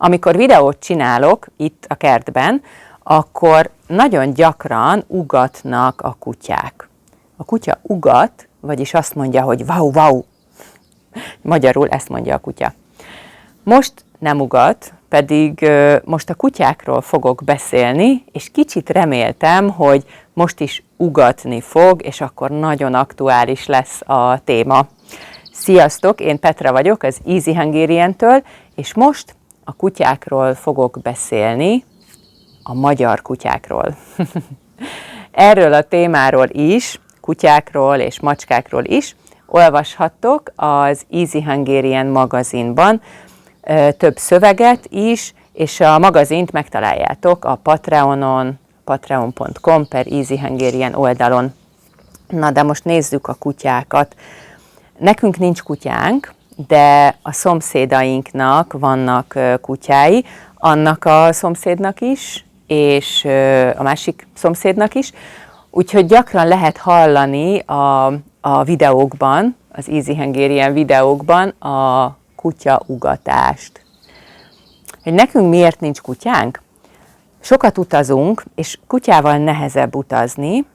Amikor videót csinálok itt a kertben, akkor nagyon gyakran ugatnak a kutyák. A kutya ugat, vagyis azt mondja, hogy wow, wow. Magyarul ezt mondja a kutya. Most nem ugat, pedig most a kutyákról fogok beszélni, és kicsit reméltem, hogy most is ugatni fog, és akkor nagyon aktuális lesz a téma. Sziasztok, én Petra vagyok az Easy Hungarian-től, és most a kutyákról fogok beszélni, a magyar kutyákról. Erről a témáról is, kutyákról és macskákról is olvashattok az Easy Hungarian magazinban több szöveget is, és a magazint megtaláljátok a Patreonon, patreon.com/easyhungarian oldalon. Na de most nézzük a kutyákat. Nekünk nincs kutyánk, de a szomszédainknak vannak kutyái, annak a szomszédnak is, és a másik szomszédnak is. Úgyhogy gyakran lehet hallani a videókban, az Easy Hungarian videókban a kutyaugatást. Hogy nekünk miért nincs kutyánk? Sokat utazunk, és kutyával nehezebb utazni.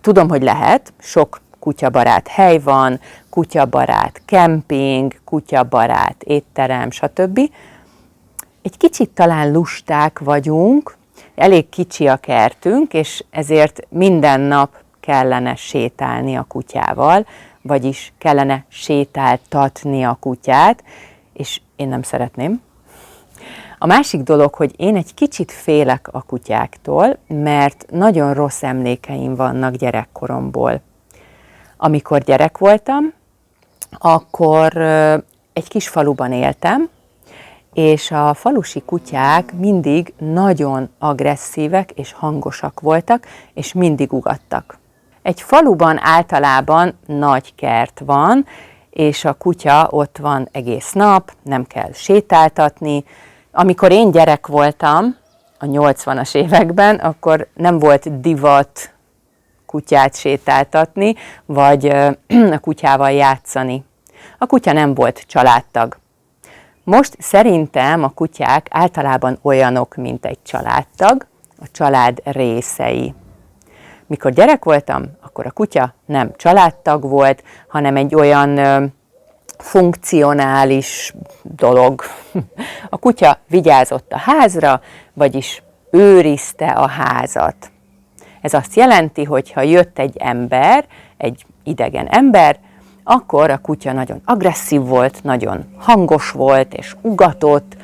Tudom, hogy lehet, sok kutyabarát hely van, kutyabarát kemping, kutyabarát étterem, stb. Egy kicsit talán lusták vagyunk, elég kicsi a kertünk, és ezért minden nap kellene sétálni a kutyával, vagyis kellene sétáltatni a kutyát, és én nem szeretném. A másik dolog, hogy én egy kicsit félek a kutyáktól, mert nagyon rossz emlékeim vannak gyerekkoromból. Amikor gyerek voltam, akkor egy kis faluban éltem, és a falusi kutyák mindig nagyon agresszívek és hangosak voltak, és mindig ugattak. Egy faluban általában nagy kert van, és a kutya ott van egész nap, nem kell sétáltatni. Amikor én gyerek voltam, a 80-as években, akkor nem volt divat kutyát sétáltatni, vagy a kutyával játszani. A kutya nem volt családtag. Most szerintem a kutyák általában olyanok, mint egy családtag, a család részei. Mikor gyerek voltam, akkor a kutya nem családtag volt, hanem egy olyan funkcionális dolog. A kutya vigyázott a házra, vagyis őrizte a házat. Ez azt jelenti, hogy ha jött egy ember, egy idegen ember, akkor a kutya nagyon agresszív volt, nagyon hangos volt és ugatott,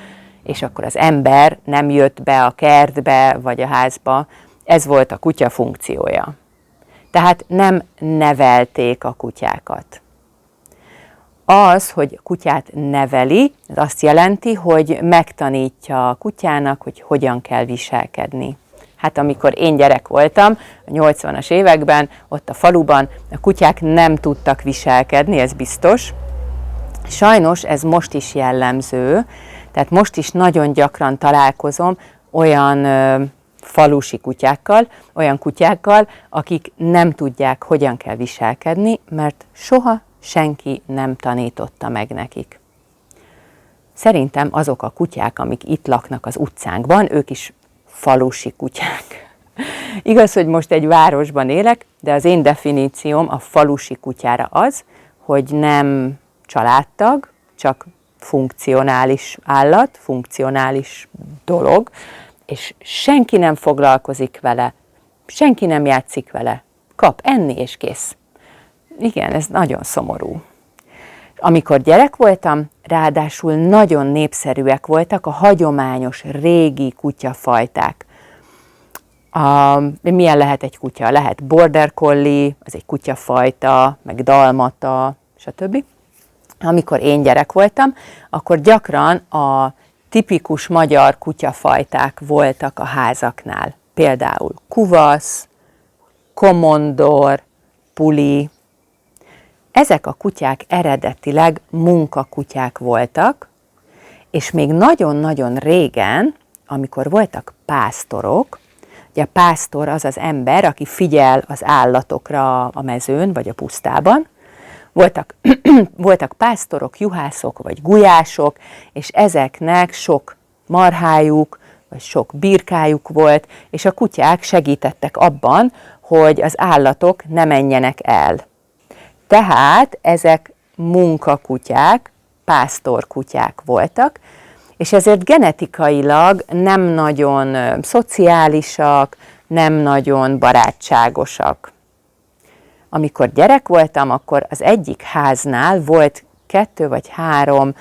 és akkor az ember nem jött be a kertbe vagy a házba. Ez volt a kutya funkciója. Tehát nem nevelték a kutyákat. Az, hogy kutyát neveli, ez azt jelenti, hogy megtanítja a kutyának, hogy hogyan kell viselkedni. Hát amikor én gyerek voltam, a 80-as években, ott a faluban a kutyák nem tudtak viselkedni, ez biztos. Sajnos ez most is jellemző, tehát most is nagyon gyakran találkozom olyan falusi kutyákkal, olyan kutyákkal, akik nem tudják, hogyan kell viselkedni, mert soha senki nem tanította meg nekik. Szerintem azok a kutyák, amik itt laknak az utcánkban, ők is falusi kutyák. Igaz, hogy most egy városban élek, de az én definícióm a falusi kutyára az, hogy nem családtag, csak funkcionális állat, funkcionális dolog, és senki nem foglalkozik vele, senki nem játszik vele, kap enni és kész. Igen, ez nagyon szomorú. Amikor gyerek voltam, ráadásul nagyon népszerűek voltak a hagyományos régi kutyafajták. Milyen lehet egy kutya? Lehet border collie, az egy kutyafajta, meg dalmata, stb. Amikor én gyerek voltam, akkor gyakran a tipikus magyar kutyafajták voltak a házaknál. Például kuvasz, komondor, puli. Ezek a kutyák eredetileg munkakutyák voltak, és még nagyon-nagyon régen, amikor voltak pásztorok, ugye a pásztor az az ember, aki figyel az állatokra a mezőn vagy a pusztában, voltak pásztorok, juhászok vagy gulyások, és ezeknek sok marhájuk, vagy sok birkájuk volt, és a kutyák segítettek abban, hogy az állatok ne menjenek el. Tehát ezek munkakutyák, pásztorkutyák voltak, és ezért genetikailag nem nagyon szociálisak, nem nagyon barátságosak. Amikor gyerek voltam, akkor az egyik háznál volt 2 vagy 3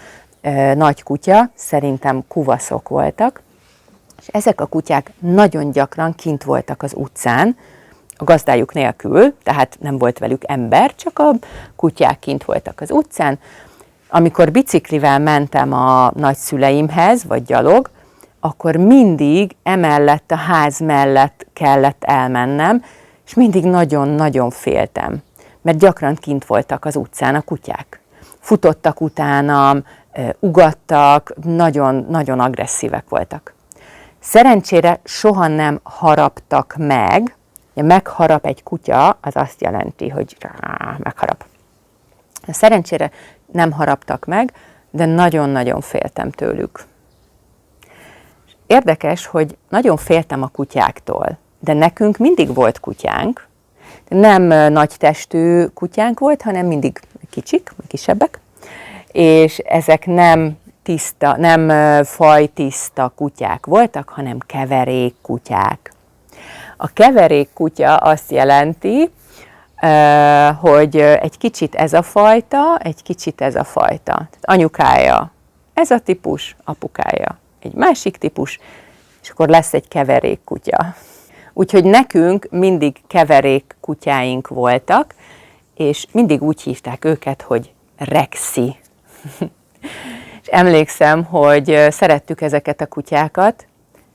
nagy kutya, szerintem kuvaszok voltak, és ezek a kutyák nagyon gyakran kint voltak az utcán, a gazdájuk nélkül, tehát nem volt velük ember, csak a kutyák kint voltak az utcán. Amikor biciklivel mentem a nagyszüleimhez, vagy gyalog, akkor mindig emellett a ház mellett kellett elmennem, és mindig nagyon-nagyon féltem, mert gyakran kint voltak az utcán a kutyák. Futottak utánam, ugattak, nagyon-nagyon agresszívek voltak. Szerencsére soha nem haraptak meg. Megharap egy kutya, az azt jelenti, hogy megharap. Szerencsére nem haraptak meg, de nagyon-nagyon féltem tőlük. Érdekes, hogy nagyon féltem a kutyáktól, de nekünk mindig volt kutyánk. Nem nagy testű kutyánk volt, hanem mindig kicsik, kisebbek, és ezek nem fajtiszta kutyák voltak, hanem keverék kutyák. A keverék kutya azt jelenti, hogy egy kicsit ez a fajta, egy kicsit ez a fajta. Tehát anyukája ez a típus, apukája egy másik típus, és akkor lesz egy keverék kutya. Úgyhogy nekünk mindig keverék kutyáink voltak, és mindig úgy hívták őket, hogy Rexi. És emlékszem, hogy szerettük ezeket a kutyákat,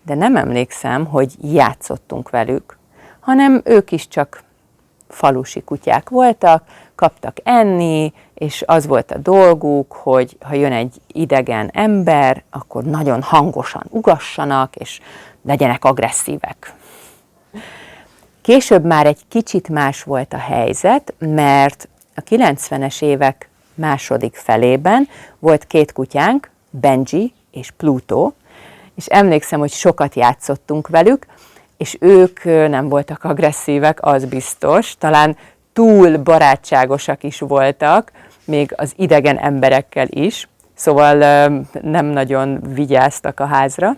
de nem emlékszem, hogy játszottunk velük, hanem ők is csak falusi kutyák voltak, kaptak enni, és az volt a dolguk, hogy ha jön egy idegen ember, akkor nagyon hangosan ugassanak, és legyenek agresszívek. Később már egy kicsit más volt a helyzet, mert a 90-es évek második felében volt 2 kutyánk, Benji és Pluto, és emlékszem, hogy sokat játszottunk velük, és ők nem voltak agresszívek, az biztos, talán túl barátságosak is voltak, még az idegen emberekkel is, szóval nem nagyon vigyáztak a házra.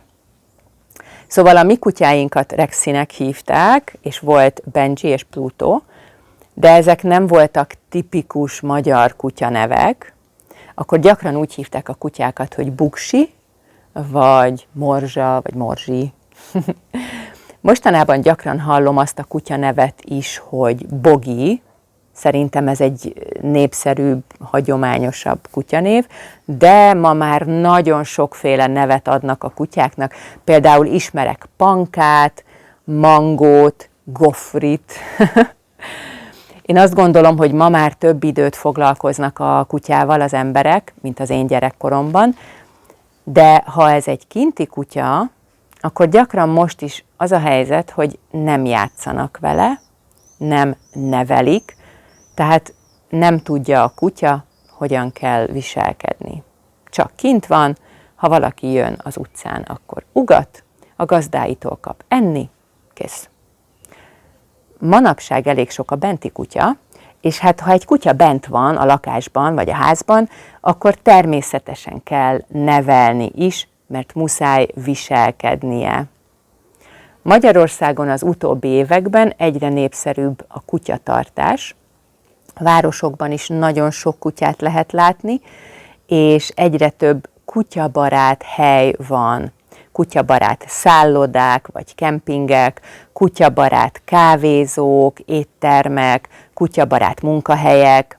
Szóval a mi kutyáinkat Rexinek hívták, és volt Benji és Pluto, de ezek nem voltak tipikus magyar kutyanevek, akkor gyakran úgy hívták a kutyákat, hogy Buksi, vagy Morzsa, vagy Morzsi. Mostanában gyakran hallom azt a kutyanevet is, hogy Bogi, szerintem ez egy népszerűbb, hagyományosabb kutyanév, de ma már nagyon sokféle nevet adnak a kutyáknak, például ismerek Pankát, Mangót, Gofrit. Én azt gondolom, hogy ma már több időt foglalkoznak a kutyával az emberek, mint az én gyerekkoromban, de ha ez egy kinti kutya, akkor gyakran most is az a helyzet, hogy nem játszanak vele, nem nevelik, tehát nem tudja a kutya, hogyan kell viselkedni. Csak kint van, ha valaki jön az utcán, akkor ugat, a gazdáitól kap enni, kész. Manapság elég sok a benti kutya, és hát ha egy kutya bent van a lakásban vagy a házban, akkor természetesen kell nevelni is, mert muszáj viselkednie. Magyarországon az utóbbi években egyre népszerűbb a kutyatartás. Városokban is nagyon sok kutyát lehet látni, és egyre több kutyabarát hely van. Kutyabarát szállodák vagy kempingek, kutyabarát kávézók, éttermek, kutyabarát munkahelyek.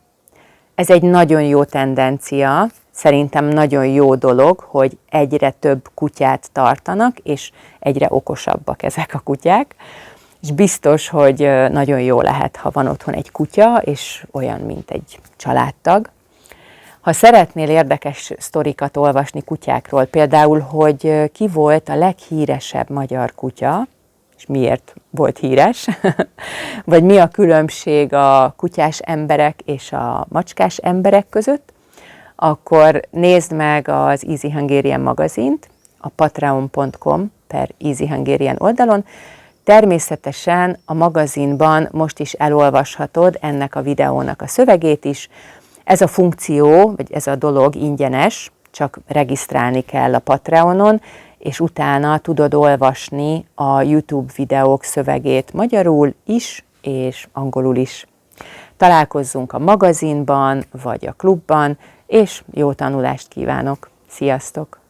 Ez egy nagyon jó tendencia, szerintem nagyon jó dolog, hogy egyre több kutyát tartanak, és egyre okosabbak ezek a kutyák. És biztos, hogy nagyon jó lehet, ha van otthon egy kutya, és olyan, mint egy családtag. Ha szeretnél érdekes sztorikat olvasni kutyákról, például, hogy ki volt a leghíresebb magyar kutya, és miért volt híres, vagy mi a különbség a kutyás emberek és a macskás emberek között, akkor nézd meg az Easy Hungarian magazint, a patreon.com/EasyHungarian oldalon. Természetesen a magazinban most is elolvashatod ennek a videónak a szövegét is. Ez a funkció, vagy ez a dolog ingyenes, csak regisztrálni kell a Patreonon, és utána tudod olvasni a YouTube videók szövegét magyarul is, és angolul is. Találkozzunk a magazinban, vagy a klubban, és jó tanulást kívánok! Sziasztok!